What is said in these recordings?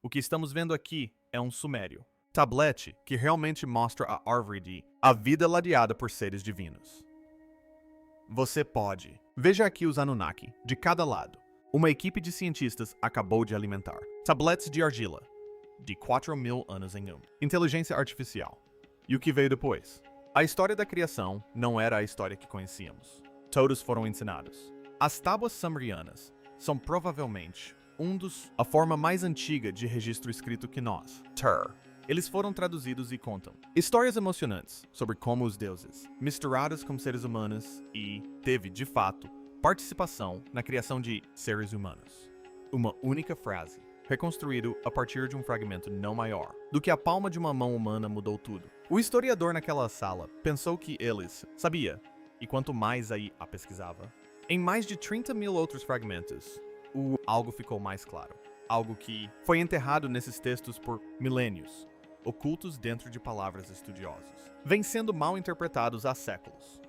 O que estamos vendo aqui é um sumério. Tablete que realmente mostra a árvore de a vida ladeada por seres divinos. Você pode. Veja aqui os Anunnaki, de cada lado. Uma equipe de cientistas acabou de alimentar tabletes de argila, de 4.000 anos em um. Inteligência artificial. E o que veio depois? A história da criação não era a história que conhecíamos. Todos foram ensinados. As tábuas sumerianas são provavelmente a forma mais antiga de registro escrito que nós. Eles foram traduzidos e contam histórias emocionantes sobre como os deuses, misturados com seres humanos e teve, de fato, participação na criação de seres humanos. Uma única frase, reconstruído a partir de um fragmento não maior do que a palma de uma mão humana mudou tudo. O historiador naquela sala pensou que eles sabia, e quanto mais aí a pesquisava, em mais de 30.000 outros fragmentos, algo ficou mais claro. Algo que foi enterrado nesses textos por milênios, ocultos dentro de palavras estudiosos, vem sendo mal interpretados há séculos.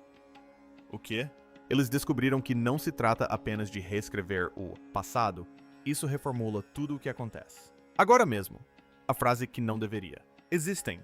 O quê? Eles descobriram que não se trata apenas de reescrever o passado, isso reformula tudo o que acontece. Agora mesmo, a frase que não deveria. Existem.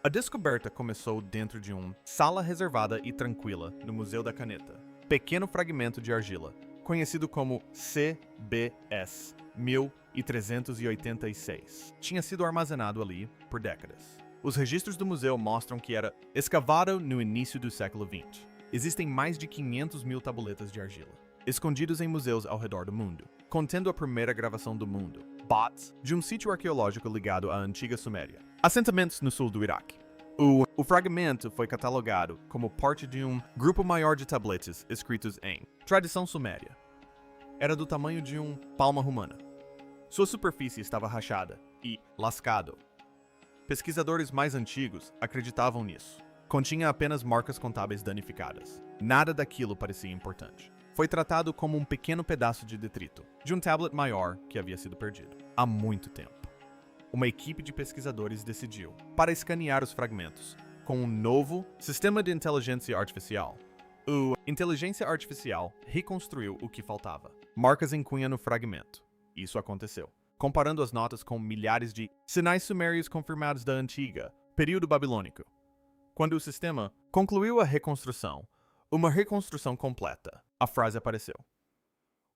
A descoberta começou dentro de uma sala reservada e tranquila no Museu da Caneta. Pequeno fragmento de argila, conhecido como CBS 1386, tinha sido armazenado ali por décadas. Os registros do museu mostram que era escavado no início do século XX. Existem mais de 500.000 tabuletas de argila, escondidos em museus ao redor do mundo, contendo a primeira gravação do mundo, de um sítio arqueológico ligado à antiga Suméria. Assentamentos no sul do Iraque. O fragmento foi catalogado como parte de um grupo maior de tabletes escritos em tradição suméria. Era do tamanho de uma palma romana. Sua superfície estava rachada e lascado. Pesquisadores mais antigos acreditavam nisso. Continha apenas marcas contábeis danificadas. Nada daquilo parecia importante. Foi tratado como um pequeno pedaço de detrito de um tablet maior que havia sido perdido há muito tempo. Uma equipe de pesquisadores decidiu para escanear os fragmentos com um novo sistema de inteligência artificial. Inteligência artificial reconstruiu o que faltava. Marcas em cunha no fragmento. Isso aconteceu. Comparando as notas com milhares de sinais sumérios confirmados da antiga período babilônico. Quando o sistema concluiu a reconstrução, uma reconstrução completa, a frase apareceu.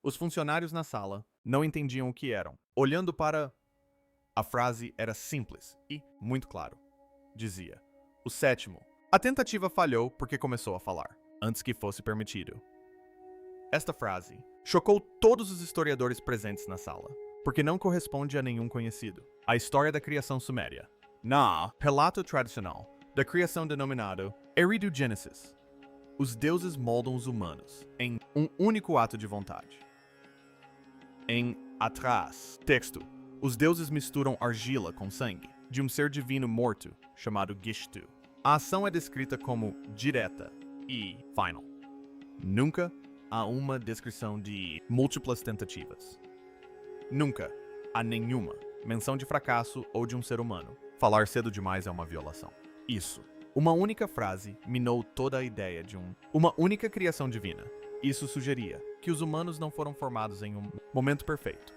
Os funcionários na sala não entendiam o que eram. Olhando para... A frase era simples e muito claro. Dizia: o sétimo. A tentativa falhou porque começou a falar, antes que fosse permitido. Esta frase chocou todos os historiadores presentes na sala, porque não corresponde a nenhum conhecido. A história da criação suméria. Relato tradicional da criação denominado Eridogênesis. Os deuses moldam os humanos em um único ato de vontade. Em atrás, texto. Os deuses misturam argila com sangue de um ser divino morto chamado Gishtu. A ação é descrita como direta e final. Nunca há uma descrição de múltiplas tentativas. Nunca há nenhuma menção de fracasso ou de um ser humano. Falar cedo demais é uma violação. Isso. Uma única frase minou toda a ideia de uma única criação divina. Isso sugeria que os humanos não foram formados em um momento perfeito,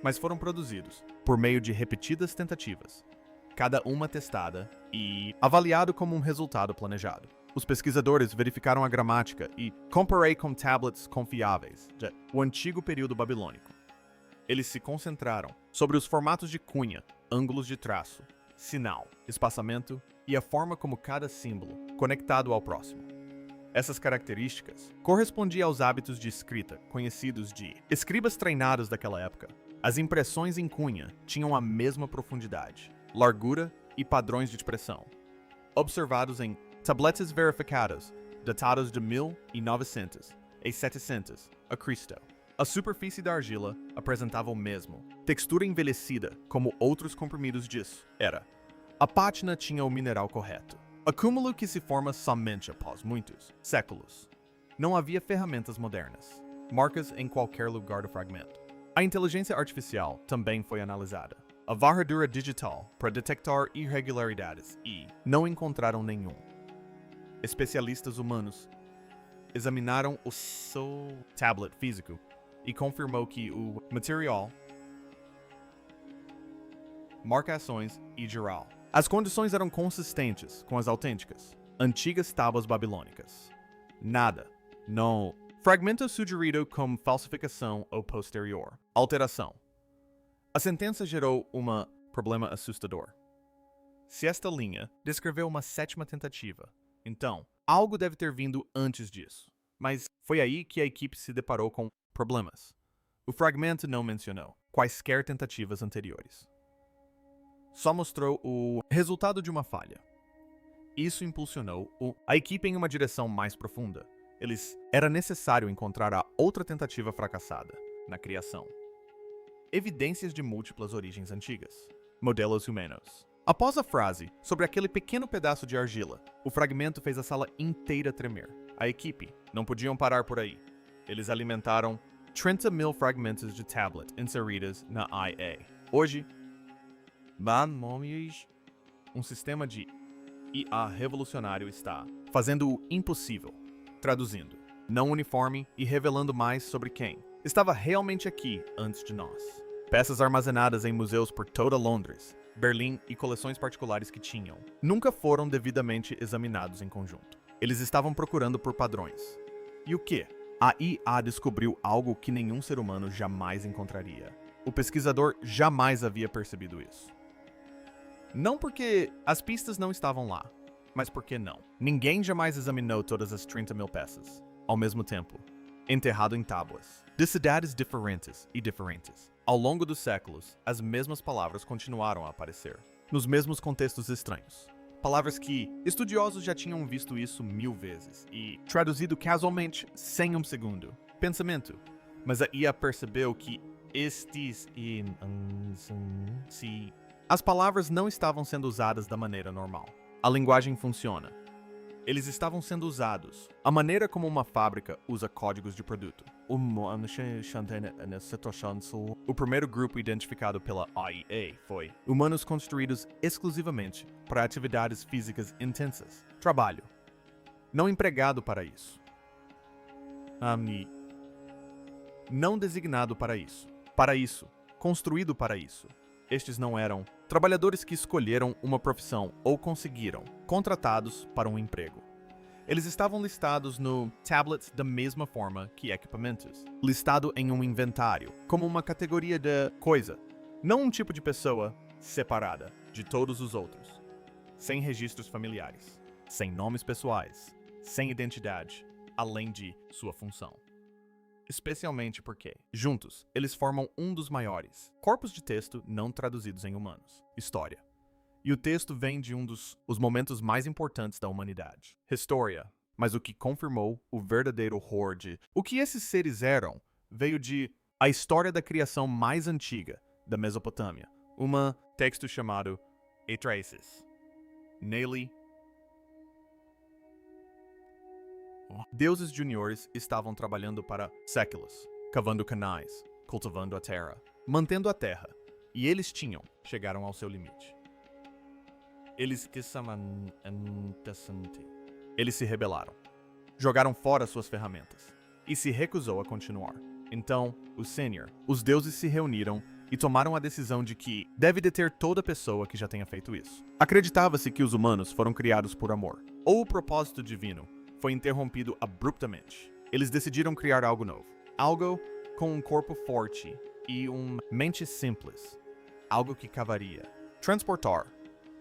mas foram produzidos por meio de repetidas tentativas, cada uma testada e avaliado como um resultado planejado. Os pesquisadores verificaram a gramática e comparei com tablets confiáveis do antigo período babilônico. Eles se concentraram sobre os formatos de cunha, ângulos de traço, sinal, espaçamento e a forma como cada símbolo conectado ao próximo. Essas características correspondiam aos hábitos de escrita conhecidos de escribas treinados daquela época. As impressões em cunha tinham a mesma profundidade, largura e padrões de expressão, observados em tabletes verificados datados de 1900 e 700 a Cristo. A superfície da argila apresentava o mesmo, textura envelhecida como outros comprimidos disso. A pátina tinha o mineral correto. Acúmulo que se forma somente após muitos séculos. Não havia ferramentas modernas, marcas em qualquer lugar do fragmento. A inteligência artificial também foi analisada. A varredura digital para detectar irregularidades e não encontraram nenhum. Especialistas humanos examinaram o seu tablet físico e confirmou que o material marcações e geral. As condições eram consistentes com as autênticas, antigas tábuas babilônicas. Nada, não. Fragmento sugerido como falsificação ou posterior. Alteração. A sentença gerou um problema assustador. Se esta linha descreveu uma sétima tentativa, então algo deve ter vindo antes disso. Mas foi aí que a equipe se deparou com problemas. O fragmento não mencionou quaisquer tentativas anteriores. Só mostrou o resultado de uma falha. Isso impulsionou a equipe em uma direção mais profunda. Era necessário encontrar a outra tentativa fracassada na criação. Evidências de múltiplas origens antigas. Modelos humanos. Após a frase sobre aquele pequeno pedaço de argila, o fragmento fez a sala inteira tremer. A equipe não podiam parar por aí. Eles alimentaram 30 mil fragmentos de tablet inseridas na IA. Hoje, um sistema de IA revolucionário está fazendo o impossível, traduzindo, não uniforme e revelando mais sobre quem estava realmente aqui antes de nós. Peças armazenadas em museus por toda Londres, Berlim e coleções particulares que tinham, nunca foram devidamente examinados em conjunto. Eles estavam procurando por padrões. E o quê? A IA descobriu algo que nenhum ser humano jamais encontraria. O pesquisador jamais havia percebido isso. Não porque as pistas não estavam lá, mas porque não. Ninguém jamais examinou todas as 30 mil peças, ao mesmo tempo, enterrado em tábuas, de cidades diferentes e diferentes. Ao longo dos séculos, as mesmas palavras continuaram a aparecer, nos mesmos contextos estranhos. Palavras que estudiosos já tinham visto isso 1000 vezes e traduzido casualmente sem um segundo. Pensamento. Mas a IA percebeu que as palavras não estavam sendo usadas da maneira normal. A linguagem funciona. Eles estavam sendo usados. A maneira como uma fábrica usa códigos de produto. O primeiro grupo identificado pela IA foi humanos construídos exclusivamente para atividades físicas intensas. Trabalho. Não empregado para isso. Não designado para isso. Para isso. Construído para isso. Estes não eram trabalhadores que escolheram uma profissão ou conseguiram, contratados para um emprego. Eles estavam listados no tablet da mesma forma que equipamentos, listado em um inventário, como uma categoria de coisa, não um tipo de pessoa separada de todos os outros, sem registros familiares, sem nomes pessoais, sem identidade, além de sua função. Especialmente porque, juntos, eles formam um dos maiores corpos de texto não traduzidos em humanos, história. E o texto vem de um dos momentos mais importantes da humanidade, história. Mas o que confirmou o verdadeiro horror de o que esses seres eram veio de a história da criação mais antiga da Mesopotâmia, texto chamado Atraces. Nele, deuses juniores estavam trabalhando para séculos, cavando canais, cultivando a terra, mantendo a terra, e eles chegaram ao seu limite. Eles se rebelaram, jogaram fora suas ferramentas, e se recusou a continuar. Então, os deuses se reuniram e tomaram a decisão de que deve deter toda pessoa que já tenha feito isso. Acreditava-se que os humanos foram criados por amor, ou o propósito divino foi interrompido abruptamente. Eles decidiram criar algo novo. Algo com um corpo forte e uma mente simples. Algo que cavaria, transportar,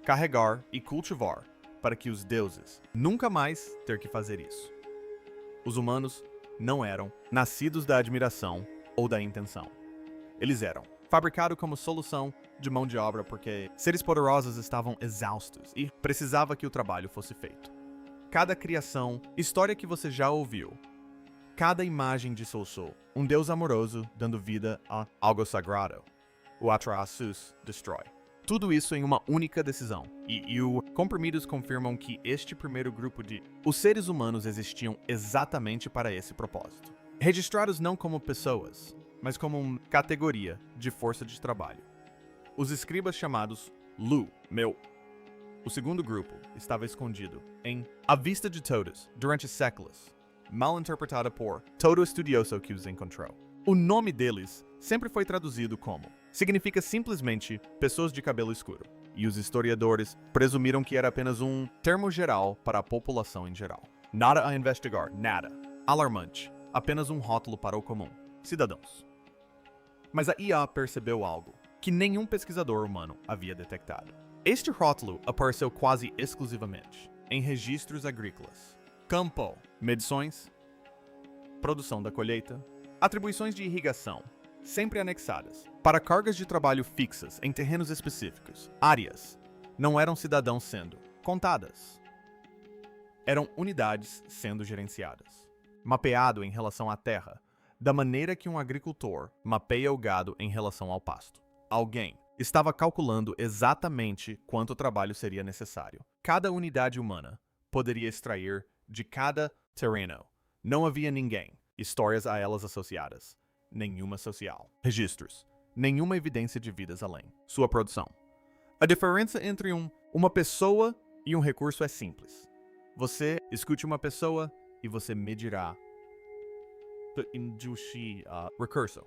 carregar e cultivar para que os deuses nunca mais ter que fazer isso. Os humanos não eram nascidos da admiração ou da intenção. Eles eram fabricados como solução de mão de obra porque seres poderosos estavam exaustos e precisava que o trabalho fosse feito. Cada criação, história que você já ouviu, cada imagem de Soulsou, um Deus amoroso dando vida a algo sagrado. O Atrahasis destrói. Tudo isso em uma única decisão. E os comprimidos confirmam que este primeiro grupo os seres humanos existiam exatamente para esse propósito. Registrados não como pessoas, mas como uma categoria de força de trabalho. Os escribas chamados Lu, o segundo grupo estava escondido à vista de todos durante séculos, mal interpretada por todo estudioso que os encontrou. O nome deles sempre foi traduzido como significa simplesmente pessoas de cabelo escuro, e os historiadores presumiram que era apenas um termo geral para a população em geral. Nada a investigar, nada. Alarmante, apenas um rótulo para o comum, cidadãos. Mas a IA percebeu algo que nenhum pesquisador humano havia detectado. Este rótulo apareceu quase exclusivamente em registros agrícolas. Campo, medições, produção da colheita, atribuições de irrigação, sempre anexadas, para cargas de trabalho fixas em terrenos específicos, áreas, não eram cidadãos sendo contadas. Eram unidades sendo gerenciadas. Mapeado em relação à terra, da maneira que um agricultor mapeia o gado em relação ao pasto. Alguém estava calculando exatamente quanto trabalho seria necessário. Cada unidade humana poderia extrair de cada terreno. Não havia ninguém, histórias a elas associadas, nenhuma social, registros, nenhuma evidência de vidas além. Sua produção. A diferença entre uma pessoa e um recurso é simples. Você escute uma pessoa e você medirá recurso.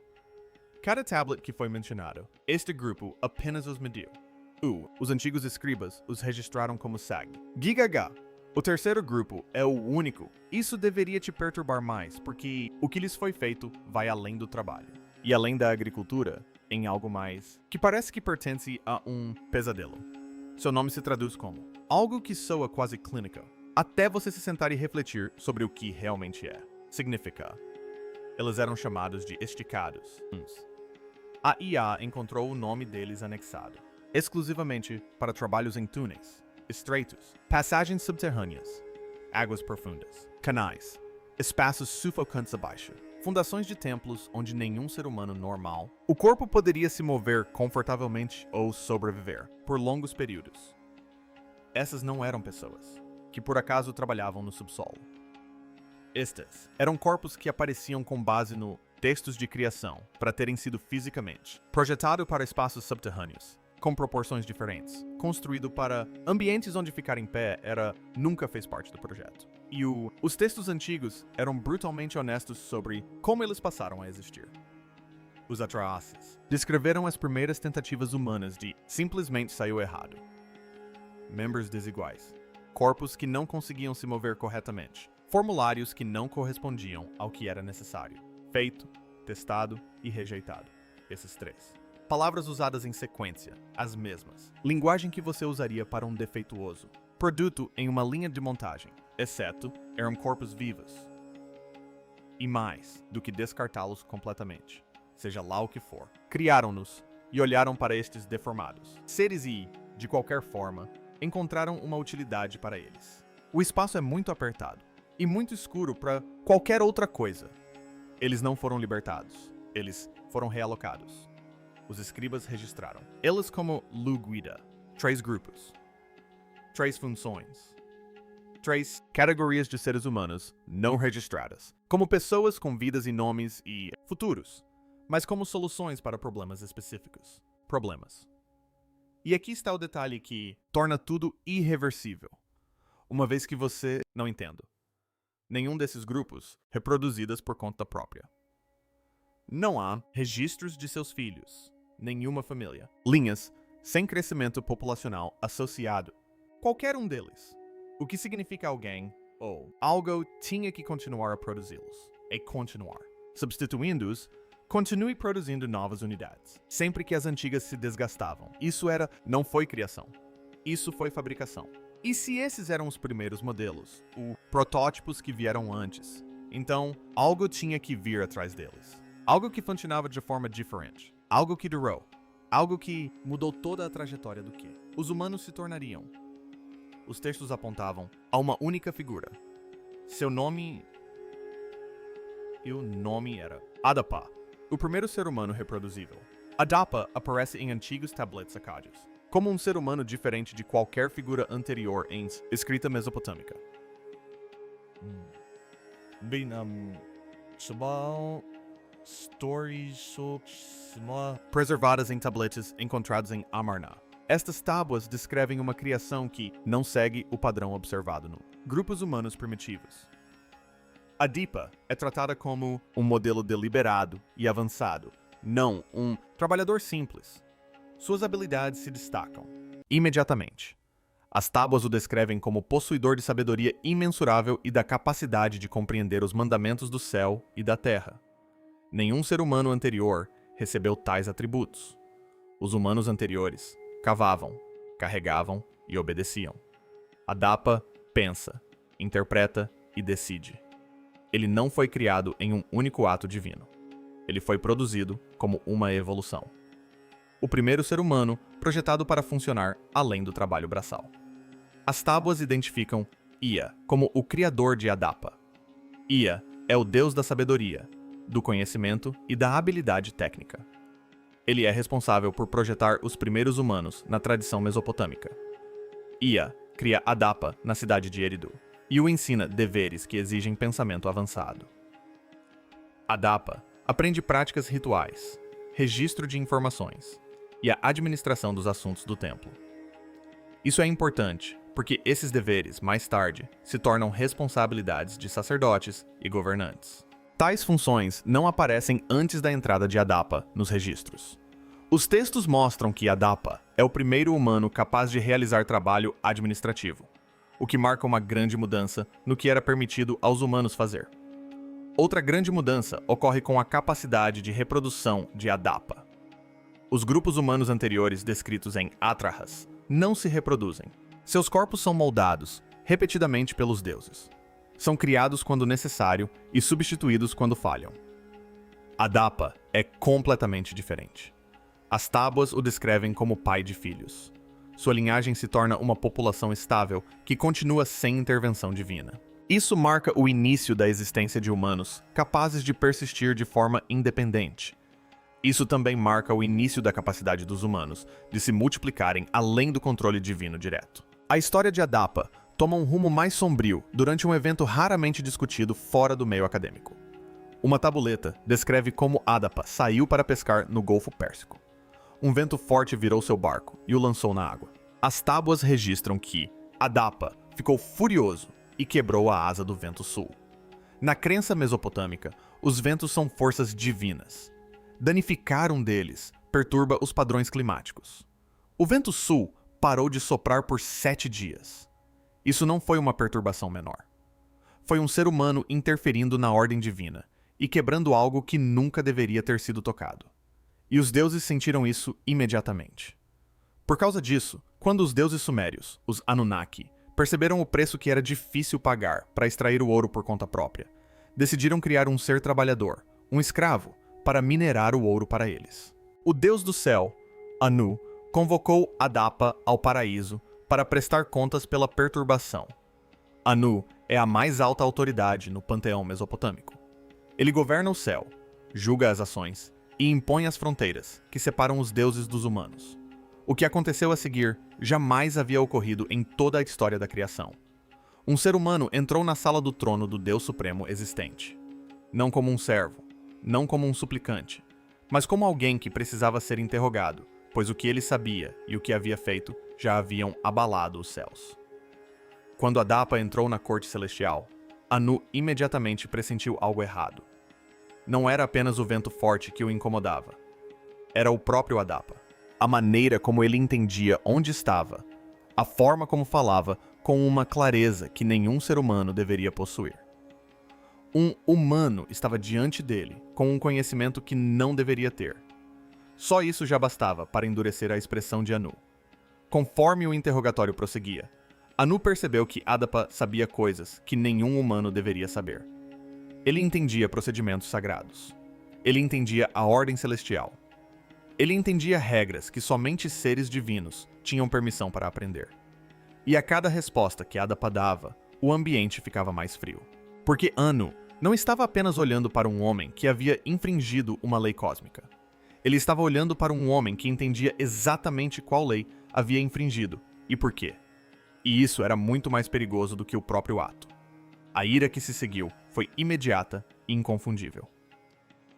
Cada tablet que foi mencionado, este grupo apenas os mediu. Os antigos escribas os registraram como SAG. GigaH. O terceiro grupo é o único. Isso deveria te perturbar mais, porque o que lhes foi feito vai além do trabalho. E além da agricultura, em algo mais que parece que pertence a um pesadelo. Seu nome se traduz como algo que soa quase clínico, até você se sentar e refletir sobre o que realmente é. Significa. Eles eram chamados de esticados. A IA encontrou o nome deles anexado, exclusivamente para trabalhos em túneis, estreitos, passagens subterrâneas, águas profundas, canais, espaços sufocantes abaixo, fundações de templos onde nenhum ser humano normal, o corpo poderia se mover confortavelmente ou sobreviver por longos períodos. Essas não eram pessoas que por acaso trabalhavam no subsolo. Estes eram corpos que apareciam com base no textos de criação para terem sido fisicamente projetado para espaços subterrâneos, com proporções diferentes, construído para ambientes onde ficar em pé nunca fez parte do projeto. E os textos antigos eram brutalmente honestos sobre como eles passaram a existir. Os Atrahasis descreveram as primeiras tentativas humanas de simplesmente saiu errado. Membros desiguais, corpos que não conseguiam se mover corretamente, formulários que não correspondiam ao que era necessário. Feito, testado e rejeitado. Esses três. Palavras usadas em sequência, as mesmas. Linguagem que você usaria para um defeituoso. Produto em uma linha de montagem, exceto eram corpos vivos. E mais do que descartá-los completamente, seja lá o que for. Criaram-nos e olharam para estes deformados. Seres e, de qualquer forma, encontraram uma utilidade para eles. O espaço é muito apertado e muito escuro para qualquer outra coisa. Eles não foram libertados. Eles foram realocados. Os escribas registraram eles como Luguida. 3 grupos. 3 funções. 3 categorias de seres humanos não registradas. Como pessoas com vidas e nomes e futuros, mas como soluções para problemas específicos. Problemas. E aqui está o detalhe que torna tudo irreversível. Uma vez que você não entendo. Nenhum desses grupos reproduzidas por conta própria. Não há registros de seus filhos, nenhuma família. Linhas sem crescimento populacional associado. Qualquer um deles. O que significa alguém ou algo tinha que continuar a produzi-los. É continuar. Substituindo-os, continue produzindo novas unidades. Sempre que as antigas se desgastavam. Isso não foi criação. Isso foi fabricação. E se esses eram os primeiros modelos, protótipos que vieram antes, então algo tinha que vir atrás deles. Algo que funcionava de forma diferente. Algo que durou. Algo que mudou toda a trajetória do que os humanos se tornariam. Os textos apontavam a uma única figura. Seu nome... E o nome era Adapa, o primeiro ser humano reproduzível. Adapa aparece em antigos tabletes acádios, como um ser humano diferente de qualquer figura anterior em escrita mesopotâmica. Bem, stories preservadas em tabletes encontrados em Amarna. Estas tábuas descrevem uma criação que não segue o padrão observado no grupos humanos primitivos. A Dipa é tratada como um modelo deliberado e avançado, não um Trabalhador simples. Suas habilidades se destacam. Imediatamente. As tábuas o descrevem como possuidor de sabedoria imensurável e da capacidade de compreender os mandamentos do céu e da terra. Nenhum ser humano anterior recebeu tais atributos. Os humanos anteriores cavavam, carregavam e obedeciam. Adapa pensa, interpreta e decide. Ele não foi criado em um único ato divino. Ele foi produzido como uma evolução. O primeiro ser humano projetado para funcionar além do trabalho braçal. As tábuas identificam Ea como o criador de Adapa. Ea é o deus da sabedoria, do conhecimento e da habilidade técnica. Ele é responsável por projetar os primeiros humanos na tradição mesopotâmica. Ea cria Adapa na cidade de Eridu e o ensina deveres que exigem pensamento avançado. Adapa aprende práticas rituais, registro de informações e a administração dos assuntos do templo. Isso é importante porque esses deveres, mais tarde, se tornam responsabilidades de sacerdotes e governantes. Tais funções não aparecem antes da entrada de Adapa nos registros. Os textos mostram que Adapa é o primeiro humano capaz de realizar trabalho administrativo, o que marca uma grande mudança no que era permitido aos humanos fazer. Outra grande mudança ocorre com a capacidade de reprodução de Adapa. Os grupos humanos anteriores descritos em Atrahas não se reproduzem. Seus corpos são moldados repetidamente pelos deuses. São criados quando necessário e substituídos quando falham. Adapa é completamente diferente. As tábuas o descrevem como pai de filhos. Sua linhagem se torna uma população estável que continua sem intervenção divina. Isso marca o início da existência de humanos capazes de persistir de forma independente. Isso também marca o início da capacidade dos humanos de se multiplicarem além do controle divino direto. A história de Adapa toma um rumo mais sombrio durante um evento raramente discutido fora do meio acadêmico. Uma tabuleta descreve como Adapa saiu para pescar no Golfo Pérsico. Um vento forte virou seu barco e o lançou na água. As tábuas registram que Adapa ficou furioso e quebrou a asa do vento sul. Na crença mesopotâmica, os ventos são forças divinas. Danificar um deles perturba os padrões climáticos. O vento sul parou de soprar por 7 dias. Isso não foi uma perturbação menor. Foi um ser humano interferindo na ordem divina e quebrando algo que nunca deveria ter sido tocado. E os deuses sentiram isso imediatamente. Por causa disso, quando os deuses sumérios, os Anunnaki, perceberam o preço que era difícil pagar para extrair o ouro por conta própria, decidiram criar um ser trabalhador, um escravo, para minerar o ouro para eles. O deus do céu, Anu, convocou Adapa ao paraíso para prestar contas pela perturbação. Anu é a mais alta autoridade no panteão mesopotâmico. Ele governa o céu, julga as ações e impõe as fronteiras que separam os deuses dos humanos. O que aconteceu a seguir jamais havia ocorrido em toda a história da criação. Um ser humano entrou na sala do trono do Deus Supremo existente. Não como um servo, não como um suplicante, mas como alguém que precisava ser interrogado, pois o que ele sabia e o que havia feito já haviam abalado os céus. Quando Adapa entrou na corte celestial, Anu imediatamente pressentiu algo errado. Não era apenas o vento forte que o incomodava. Era o próprio Adapa. A maneira como ele entendia onde estava, a forma como falava com uma clareza que nenhum ser humano deveria possuir. Um humano estava diante dele com um conhecimento que não deveria ter. Só isso já bastava para endurecer a expressão de Anu. Conforme o interrogatório prosseguia, Anu percebeu que Adapa sabia coisas que nenhum humano deveria saber. Ele entendia procedimentos sagrados. Ele entendia a ordem celestial. Ele entendia regras que somente seres divinos tinham permissão para aprender. E a cada resposta que Adapa dava, o ambiente ficava mais frio. Porque Anu não estava apenas olhando para um homem que havia infringido uma lei cósmica. Ele estava olhando para um homem que entendia exatamente qual lei havia infringido e por quê. E isso era muito mais perigoso do que o próprio ato. A ira que se seguiu foi imediata e inconfundível.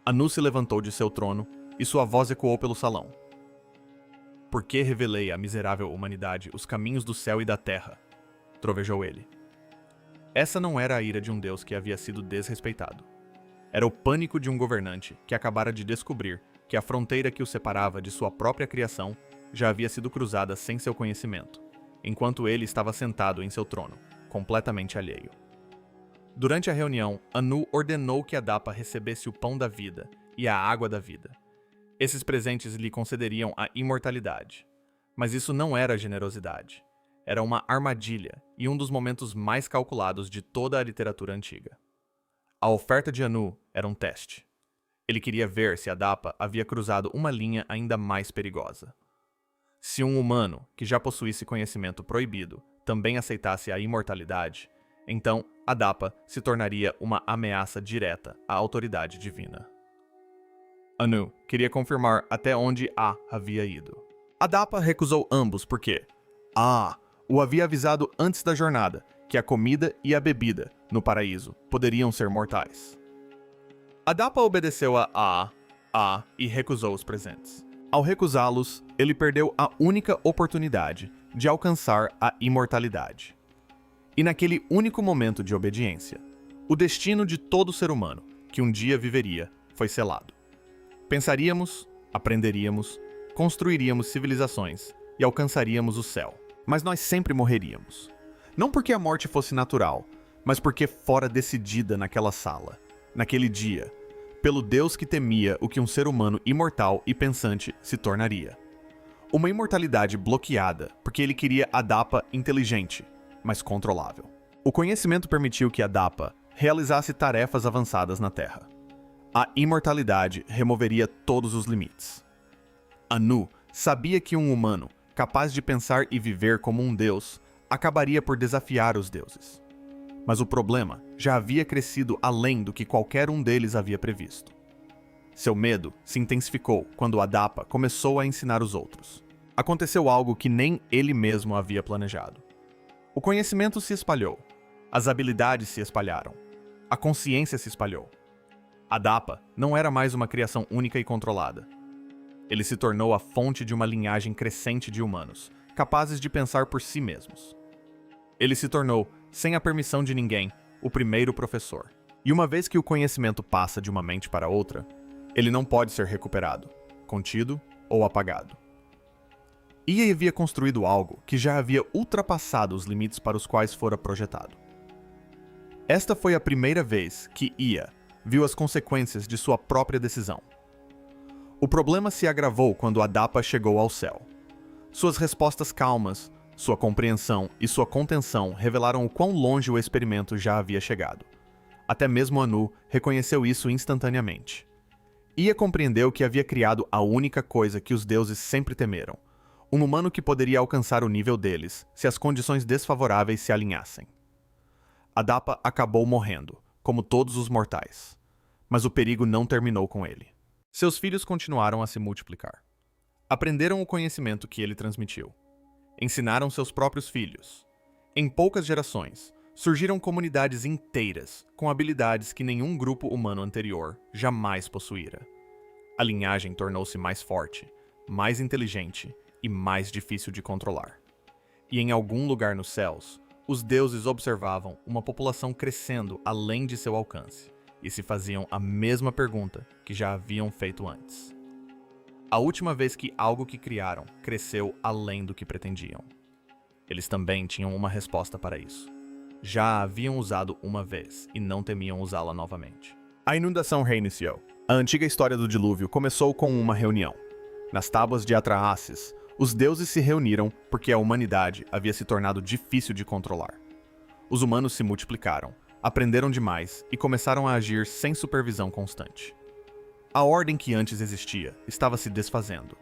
Anu se levantou de seu trono e sua voz ecoou pelo salão. Por que revelei à miserável humanidade os caminhos do céu e da terra? Trovejou ele. Essa não era a ira de um deus que havia sido desrespeitado. Era o pânico de um governante que acabara de descobrir que a fronteira que o separava de sua própria criação já havia sido cruzada sem seu conhecimento, enquanto ele estava sentado em seu trono, completamente alheio. Durante a reunião, Anu ordenou que Adapa recebesse o pão da vida e a água da vida. Esses presentes lhe concederiam a imortalidade. Mas isso não era generosidade. Era uma armadilha e um dos momentos mais calculados de toda a literatura antiga. A oferta de Anu era um teste. Ele queria ver se Adapa havia cruzado uma linha ainda mais perigosa. Se um humano, que já possuísse conhecimento proibido, também aceitasse a imortalidade, então Adapa se tornaria uma ameaça direta à autoridade divina. Anu queria confirmar até onde A havia ido. Adapa recusou ambos porque o havia avisado antes da jornada que a comida e a bebida no paraíso poderiam ser mortais. Adapa obedeceu a e recusou os presentes. Ao recusá-los, ele perdeu a única oportunidade de alcançar a imortalidade. E naquele único momento de obediência, o destino de todo ser humano que um dia viveria foi selado. Pensaríamos, aprenderíamos, construiríamos civilizações e alcançaríamos o céu. Mas nós sempre morreríamos. Não porque a morte fosse natural, mas porque fora decidida naquela sala, naquele dia, pelo Deus que temia o que um ser humano imortal e pensante se tornaria. Uma imortalidade bloqueada porque ele queria Adapa inteligente, mas controlável. O conhecimento permitiu que Adapa realizasse tarefas avançadas na Terra. A imortalidade removeria todos os limites. Anu sabia que um humano, capaz de pensar e viver como um deus, acabaria por desafiar os deuses. Mas o problema já havia crescido além do que qualquer um deles havia previsto. Seu medo se intensificou quando Adapa começou a ensinar os outros. Aconteceu algo que nem ele mesmo havia planejado. O conhecimento se espalhou, as habilidades se espalharam, a consciência se espalhou. Adapa não era mais uma criação única e controlada. Ele se tornou a fonte de uma linhagem crescente de humanos, capazes de pensar por si mesmos. Ele se tornou, sem a permissão de ninguém, o primeiro professor. E uma vez que o conhecimento passa de uma mente para outra, ele não pode ser recuperado, contido ou apagado. Ia havia construído algo que já havia ultrapassado os limites para os quais fora projetado. Esta foi a primeira vez que Ia viu as consequências de sua própria decisão. O problema se agravou quando Adapa chegou ao céu. Suas respostas calmas, sua compreensão e sua contenção revelaram o quão longe o experimento já havia chegado. Até mesmo Anu reconheceu isso instantaneamente. Ia compreendeu que havia criado a única coisa que os deuses sempre temeram, um humano que poderia alcançar o nível deles se as condições desfavoráveis se alinhassem. Adapa acabou morrendo, como todos os mortais. Mas o perigo não terminou com ele. Seus filhos continuaram a se multiplicar. Aprenderam o conhecimento que ele transmitiu. Ensinaram seus próprios filhos. Em poucas gerações, surgiram comunidades inteiras com habilidades que nenhum grupo humano anterior jamais possuíra. A linhagem tornou-se mais forte, mais inteligente e mais difícil de controlar. E em algum lugar nos céus, os deuses observavam uma população crescendo além de seu alcance e se faziam a mesma pergunta que já haviam feito antes. A última vez que algo que criaram cresceu além do que pretendiam. Eles também tinham uma resposta para isso. Já a haviam usado uma vez e não temiam usá-la novamente. A inundação reiniciou. A antiga história do dilúvio começou com uma reunião. Nas tábuas de Atrahasis, os deuses se reuniram porque a humanidade havia se tornado difícil de controlar. Os humanos se multiplicaram, aprenderam demais e começaram a agir sem supervisão constante. A ordem que antes existia estava se desfazendo.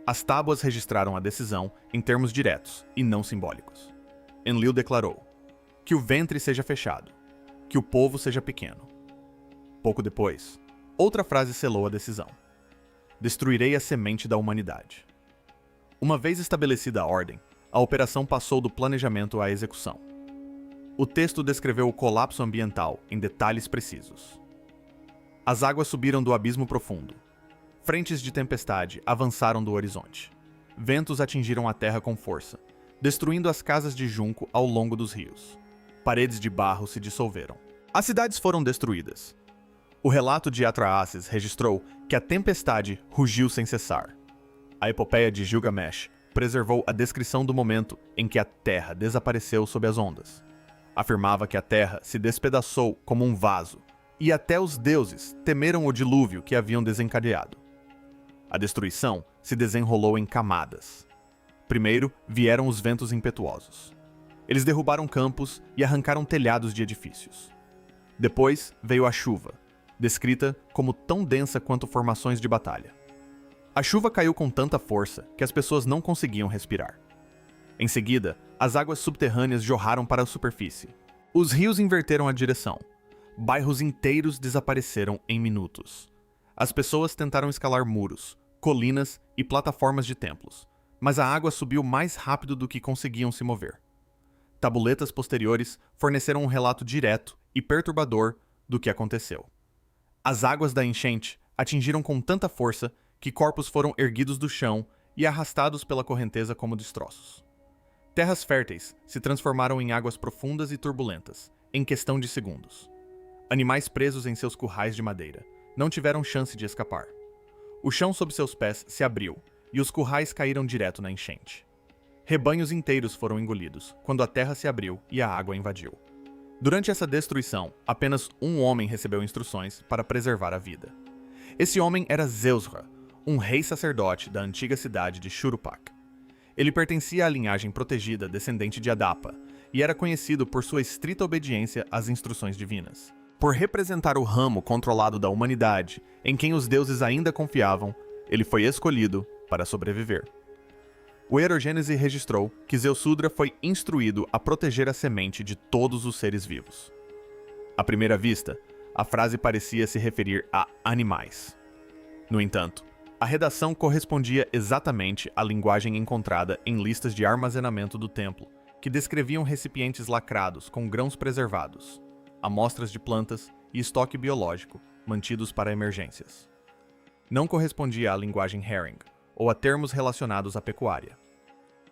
As tábuas registraram a decisão em termos diretos e não simbólicos. Enlil declarou: que o ventre seja fechado, que o povo seja pequeno. Pouco depois, outra frase selou a decisão: destruirei a semente da humanidade. Uma vez estabelecida a ordem, a operação passou do planejamento à execução. O texto descreveu o colapso ambiental em detalhes precisos. As águas subiram do abismo profundo. Frentes de tempestade avançaram do horizonte. Ventos atingiram a terra com força, destruindo as casas de junco ao longo dos rios. Paredes de barro se dissolveram. As cidades foram destruídas. O relato de Atrahasis registrou que a tempestade rugiu sem cessar. A epopeia de Gilgamesh preservou a descrição do momento em que a terra desapareceu sob as ondas. Afirmava que a terra se despedaçou como um vaso, e até os deuses temeram o dilúvio que haviam desencadeado. A destruição se desenrolou em camadas. Primeiro vieram os ventos impetuosos. Eles derrubaram campos e arrancaram telhados de edifícios. Depois veio a chuva, descrita como tão densa quanto formações de batalha. A chuva caiu com tanta força que as pessoas não conseguiam respirar. Em seguida, as águas subterrâneas jorraram para a superfície. Os rios inverteram a direção. Bairros inteiros desapareceram em minutos. As pessoas tentaram escalar muros, colinas e plataformas de templos, mas a água subiu mais rápido do que conseguiam se mover. Tabuletas posteriores forneceram um relato direto e perturbador do que aconteceu. As águas da enchente atingiram com tanta força que corpos foram erguidos do chão e arrastados pela correnteza como destroços. Terras férteis se transformaram em águas profundas e turbulentas, em questão de segundos. Animais presos em seus currais de madeira não tiveram chance de escapar. O chão sob seus pés se abriu e os currais caíram direto na enchente. Rebanhos inteiros foram engolidos quando a terra se abriu e a água invadiu. Durante essa destruição, apenas um homem recebeu instruções para preservar a vida. Esse homem era Zeusra, um rei sacerdote da antiga cidade de Shuruppak. Ele pertencia à linhagem protegida descendente de Adapa e era conhecido por sua estrita obediência às instruções divinas. Por representar o ramo controlado da humanidade em quem os deuses ainda confiavam, ele foi escolhido para sobreviver. O Erogênese registrou que Zeusudra foi instruído a proteger a semente de todos os seres vivos. À primeira vista, a frase parecia se referir a animais. No entanto, a redação correspondia exatamente à linguagem encontrada em listas de armazenamento do templo, que descreviam recipientes lacrados com grãos preservados, amostras de plantas e estoque biológico mantidos para emergências. Não correspondia à linguagem Herring, ou a termos relacionados à pecuária.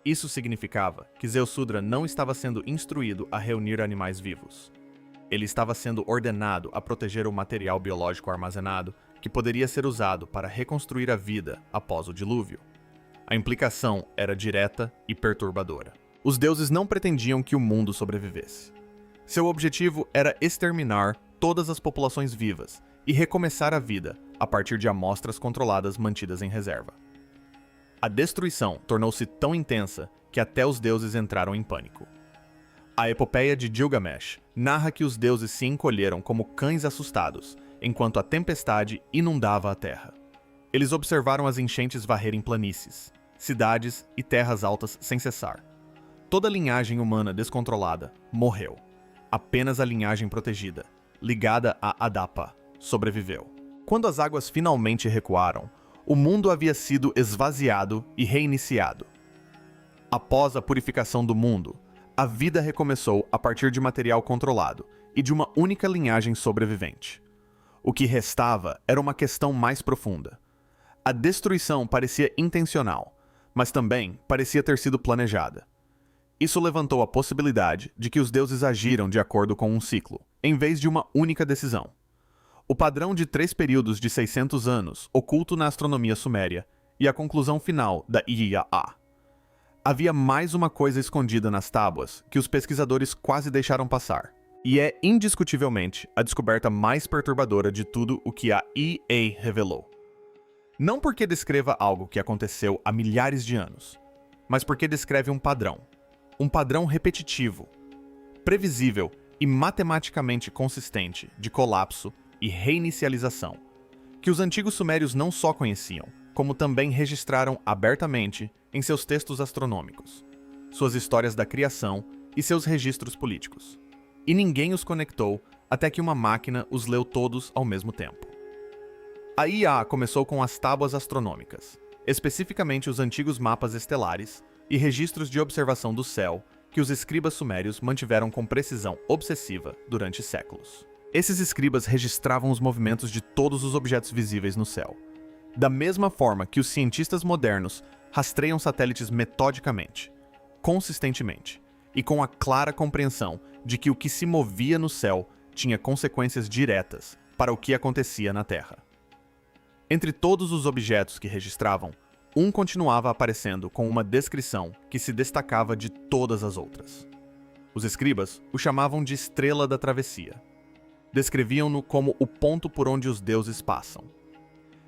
Isso significava que Zeusudra não estava sendo instruído a reunir animais vivos. Ele estava sendo ordenado a proteger o material biológico armazenado que poderia ser usado para reconstruir a vida após o dilúvio. A implicação era direta e perturbadora. Os deuses não pretendiam que o mundo sobrevivesse. Seu objetivo era exterminar todas as populações vivas e recomeçar a vida a partir de amostras controladas mantidas em reserva. A destruição tornou-se tão intensa que até os deuses entraram em pânico. A epopeia de Gilgamesh narra que os deuses se encolheram como cães assustados enquanto a tempestade inundava a terra. Eles observaram as enchentes varrerem planícies, cidades e terras altas sem cessar. Toda a linhagem humana descontrolada morreu. Apenas a linhagem protegida, ligada a Adapa, sobreviveu. Quando as águas finalmente recuaram, o mundo havia sido esvaziado e reiniciado. Após a purificação do mundo, a vida recomeçou a partir de material controlado e de uma única linhagem sobrevivente. O que restava era uma questão mais profunda. A destruição parecia intencional, mas também parecia ter sido planejada. Isso levantou a possibilidade de que os deuses agiram de acordo com um ciclo, em vez de uma única decisão. O padrão de 3 períodos de 600 anos oculto na astronomia suméria e a conclusão final da Iia-A. Havia mais uma coisa escondida nas tábuas que os pesquisadores quase deixaram passar. E é indiscutivelmente a descoberta mais perturbadora de tudo o que a EA revelou. Não porque descreva algo que aconteceu há milhares de anos, mas porque descreve um padrão repetitivo, previsível e matematicamente consistente de colapso e reinicialização, que os antigos sumérios não só conheciam, como também registraram abertamente em seus textos astronômicos, suas histórias da criação e seus registros políticos. E ninguém os conectou até que uma máquina os leu todos ao mesmo tempo. A IA começou com as tábuas astronômicas, especificamente os antigos mapas estelares e registros de observação do céu que os escribas sumérios mantiveram com precisão obsessiva durante séculos. Esses escribas registravam os movimentos de todos os objetos visíveis no céu, da mesma forma que os cientistas modernos rastreiam satélites metodicamente, consistentemente, e com a clara compreensão de que o que se movia no céu tinha consequências diretas para o que acontecia na Terra. Entre todos os objetos que registravam, um continuava aparecendo com uma descrição que se destacava de todas as outras. Os escribas o chamavam de Estrela da Travessia. Descreviam-no como o ponto por onde os deuses passam.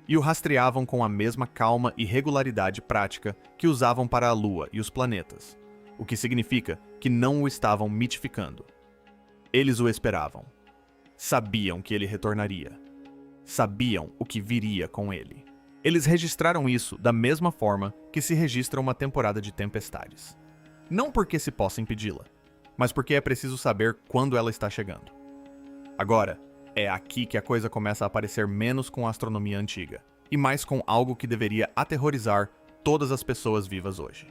E o rastreavam com a mesma calma e regularidade prática que usavam para a Lua e os planetas, o que significa que não o estavam mitificando. Eles o esperavam. Sabiam que ele retornaria. Sabiam o que viria com ele. Eles registraram isso da mesma forma que se registra uma temporada de tempestades. Não porque se possa impedi-la, mas porque é preciso saber quando ela está chegando. Agora, é aqui que a coisa começa a aparecer menos com a astronomia antiga, e mais com algo que deveria aterrorizar todas as pessoas vivas hoje.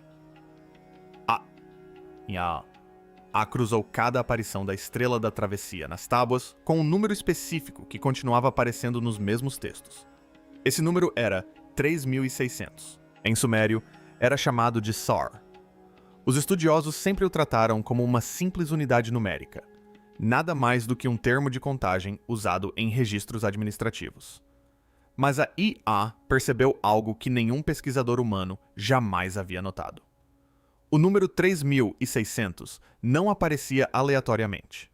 A cruzou cada aparição da Estrela da Travessia nas tábuas com um número específico que continuava aparecendo nos mesmos textos. Esse número era 3.600. Em sumério, era chamado de Sar. Os estudiosos sempre o trataram como uma simples unidade numérica, nada mais do que um termo de contagem usado em registros administrativos. Mas a IA percebeu algo que nenhum pesquisador humano jamais havia notado. O número 3.600 não aparecia aleatoriamente.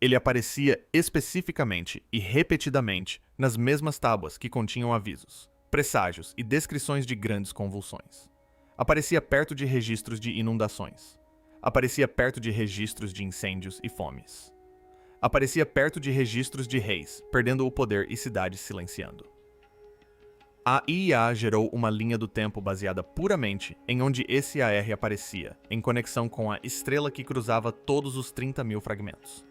Ele aparecia especificamente e repetidamente nas mesmas tábuas que continham avisos, presságios e descrições de grandes convulsões. Aparecia perto de registros de inundações. Aparecia perto de registros de incêndios e fomes. Aparecia perto de registros de reis, perdendo o poder e cidades silenciando. A IA gerou uma linha do tempo baseada puramente em onde esse AR aparecia, em conexão com a estrela que cruzava todos os 30.000 fragmentos.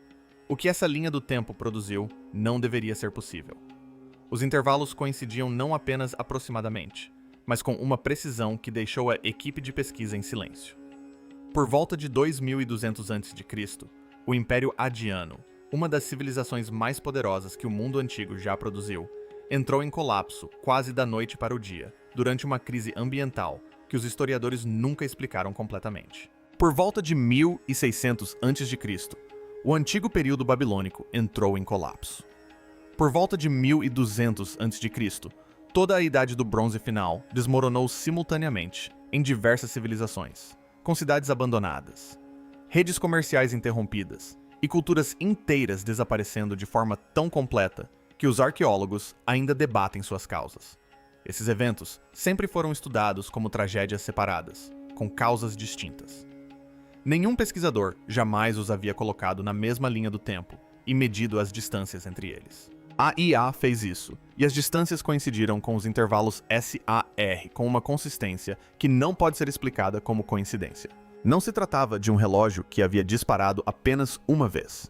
O que essa linha do tempo produziu não deveria ser possível. Os intervalos coincidiam não apenas aproximadamente, mas com uma precisão que deixou a equipe de pesquisa em silêncio. Por volta de 2200 a.C., o Império Adiano, uma das civilizações mais poderosas que o mundo antigo já produziu, entrou em colapso quase da noite para o dia, durante uma crise ambiental que os historiadores nunca explicaram completamente. Por volta de 1600 a.C., o antigo período babilônico entrou em colapso. Por volta de 1200 a.C., toda a Idade do Bronze final desmoronou simultaneamente em diversas civilizações, com cidades abandonadas, redes comerciais interrompidas e culturas inteiras desaparecendo de forma tão completa que os arqueólogos ainda debatem suas causas. Esses eventos sempre foram estudados como tragédias separadas, com causas distintas. Nenhum pesquisador jamais os havia colocado na mesma linha do tempo e medido as distâncias entre eles. A IA fez isso, e as distâncias coincidiram com os intervalos SAR com uma consistência que não pode ser explicada como coincidência. Não se tratava de um relógio que havia disparado apenas uma vez.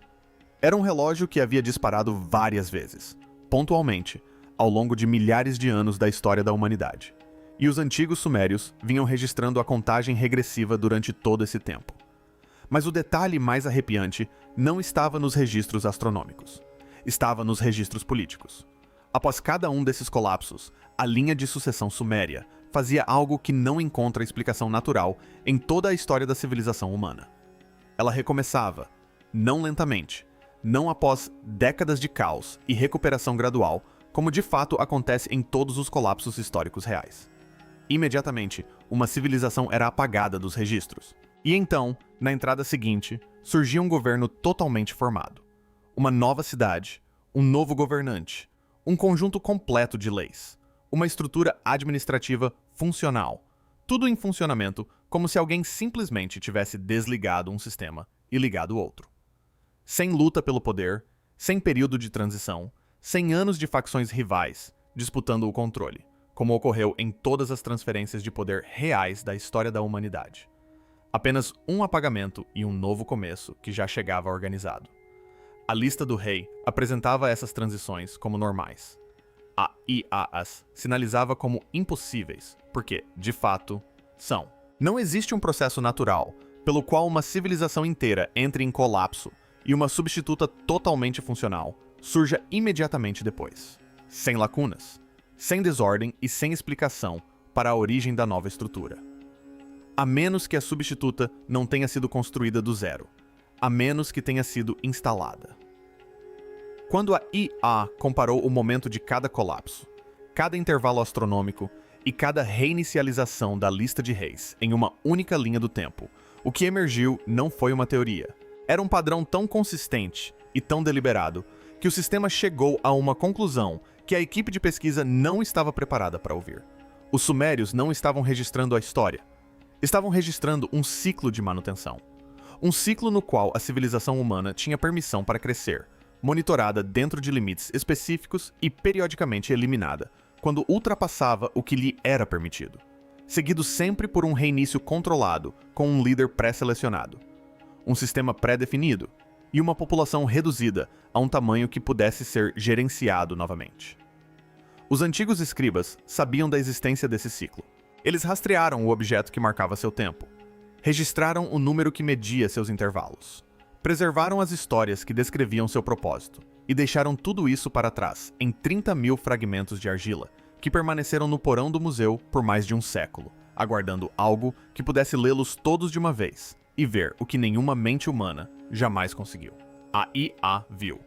Era um relógio que havia disparado várias vezes, pontualmente, ao longo de milhares de anos da história da humanidade. E os antigos sumérios vinham registrando a contagem regressiva durante todo esse tempo. Mas o detalhe mais arrepiante não estava nos registros astronômicos. Estava nos registros políticos. Após cada um desses colapsos, a linha de sucessão suméria fazia algo que não encontra explicação natural em toda a história da civilização humana. Ela recomeçava, não lentamente, não após décadas de caos e recuperação gradual, como de fato acontece em todos os colapsos históricos reais. Imediatamente, uma civilização era apagada dos registros. E então, na entrada seguinte, surgia um governo totalmente formado. Uma nova cidade, um novo governante, um conjunto completo de leis, uma estrutura administrativa funcional, tudo em funcionamento como se alguém simplesmente tivesse desligado um sistema e ligado outro. Sem luta pelo poder, sem período de transição, sem anos de facções rivais disputando o controle, como ocorreu em todas as transferências de poder reais da história da humanidade. Apenas um apagamento e um novo começo que já chegava organizado. A lista do rei apresentava essas transições como normais. A IA-as sinalizava como impossíveis, porque, de fato, são. Não existe um processo natural pelo qual uma civilização inteira entre em colapso e uma substituta totalmente funcional surja imediatamente depois, sem lacunas, sem desordem e sem explicação para a origem da nova estrutura. A menos que a substituta não tenha sido construída do zero, a menos que tenha sido instalada. Quando a IA comparou o momento de cada colapso, cada intervalo astronômico e cada reinicialização da lista de reis em uma única linha do tempo, o que emergiu não foi uma teoria. Era um padrão tão consistente e tão deliberado que o sistema chegou a uma conclusão que a equipe de pesquisa não estava preparada para ouvir. Os sumérios não estavam registrando a história. Estavam registrando um ciclo de manutenção. Um ciclo no qual a civilização humana tinha permissão para crescer, monitorada dentro de limites específicos e periodicamente eliminada, quando ultrapassava o que lhe era permitido. Seguido sempre por um reinício controlado, com um líder pré-selecionado. Um sistema pré-definido e uma população reduzida a um tamanho que pudesse ser gerenciado novamente. Os antigos escribas sabiam da existência desse ciclo. Eles rastrearam o objeto que marcava seu tempo, registraram o número que media seus intervalos, preservaram as histórias que descreviam seu propósito e deixaram tudo isso para trás em 30.000 fragmentos de argila que permaneceram no porão do museu por mais de um século, aguardando algo que pudesse lê-los todos de uma vez e ver o que nenhuma mente humana jamais conseguiu. A IA viu.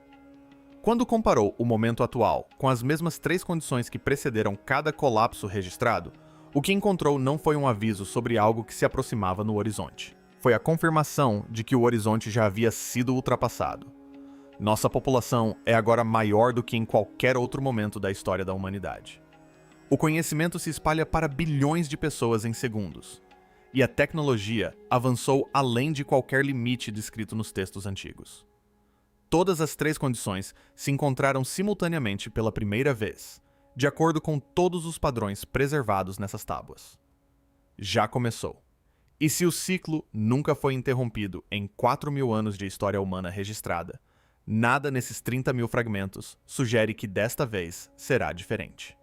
Quando comparou o momento atual com as mesmas 3 condições que precederam cada colapso registrado, o que encontrou não foi um aviso sobre algo que se aproximava no horizonte. Foi a confirmação de que o horizonte já havia sido ultrapassado. Nossa população é agora maior do que em qualquer outro momento da história da humanidade. O conhecimento se espalha para bilhões de pessoas em segundos. E a tecnologia avançou além de qualquer limite descrito nos textos antigos. Todas as 3 condições se encontraram simultaneamente pela primeira vez, de acordo com todos os padrões preservados nessas tábuas. Já começou. E se o ciclo nunca foi interrompido em 4.000 anos de história humana registrada, nada nesses 30.000 fragmentos sugere que desta vez será diferente.